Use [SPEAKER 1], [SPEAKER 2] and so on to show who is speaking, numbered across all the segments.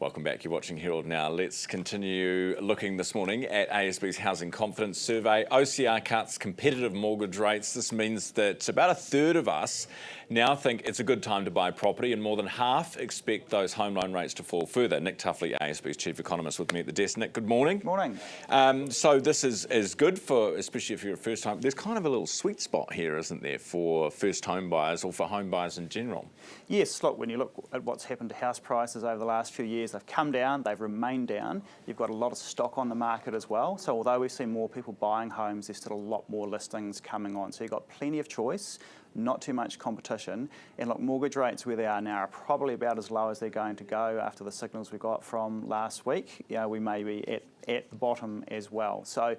[SPEAKER 1] Welcome back. You're watching Herald Now. Let's continue looking this morning at ASB's Housing Confidence Survey. OCR cuts competitive mortgage rates. This means that about a third of us now think it's a good time to buy property, and more than half expect those home loan rates to fall further. Nick Tuffley, ASB's Chief Economist, with me at the desk. Nick, good morning.
[SPEAKER 2] Morning.
[SPEAKER 1] So this is good for, especially if you're a first home. There's kind of a little sweet spot here, isn't there, for first home buyers or for home buyers in general?
[SPEAKER 2] Yes, look, when you look at what's happened to house prices over the last few years, they've come down, they've remained down. You've got a lot of stock on the market as well. So although we've seen more people buying homes, there's still a lot more listings coming on. So you've got plenty of choice, not too much competition. And look, mortgage rates where they are now are probably about as low as they're going to go after the signals we got from last week. You know, we may be at the bottom as well. So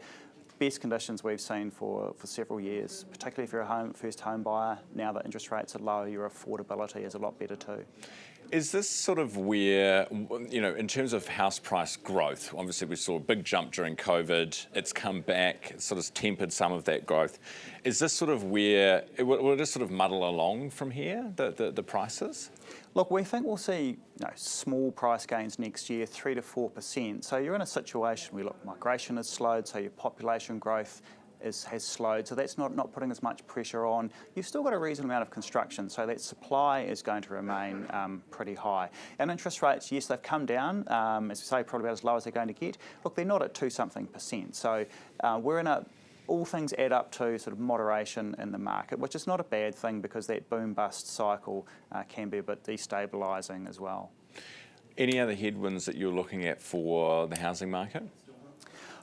[SPEAKER 2] best conditions we've seen for several years, particularly if you're a first home buyer. Now that interest rates are low, your affordability is a lot better too.
[SPEAKER 1] Is this sort of where, you know, in terms of house price growth, obviously we saw a big jump during COVID, it's come back, it sort of tempered some of that growth. Is this sort of where, will it just sort of muddle along from here, the prices?
[SPEAKER 2] Look, we think we'll see small price gains next year, 3 to 4%. So you're in a situation where, look, migration has slowed, so your population growth has slowed, so that's not putting as much pressure on. You've still got a reasonable amount of construction, so that supply is going to remain pretty high. And interest rates, yes, they've come down, as we say, probably about as low as they're going to get. Look, they're not at 2-something%. So we're in all things add up to sort of moderation in the market, which is not a bad thing because that boom-bust cycle can be a bit destabilising as well.
[SPEAKER 1] Any other headwinds that you're looking at for the housing market?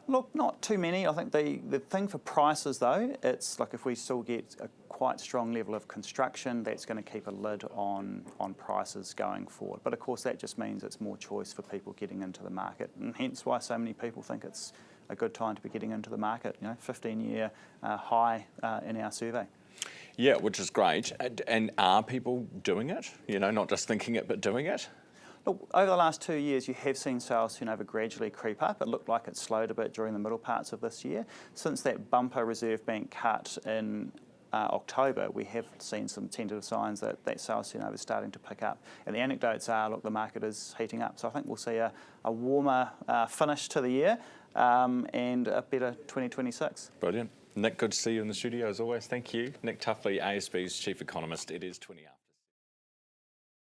[SPEAKER 2] Look, not too many. I think the thing for prices, though, it's like if we still get a quite strong level of construction, that's going to keep a lid on prices going forward. But of course, that just means it's more choice for people getting into the market, and hence why so many people think it's a good time to be getting into the market. You know, 15-year high in our survey.
[SPEAKER 1] Yeah, which is great. And are people doing it? You know, not just thinking it, but doing it?
[SPEAKER 2] Look, over the last 2 years, you have seen sales turnover gradually creep up. It looked like it slowed a bit during the middle parts of this year. Since that bumper Reserve Bank cut in October, we have seen some tentative signs that sales turnover is starting to pick up. And the anecdotes are, look, the market is heating up. So I think we'll see a warmer finish to the year and a better 2026.
[SPEAKER 1] Brilliant. Nick, good to see you in the studio as always. Thank you. Nick Tuffley, ASB's Chief Economist. It is 20 hours.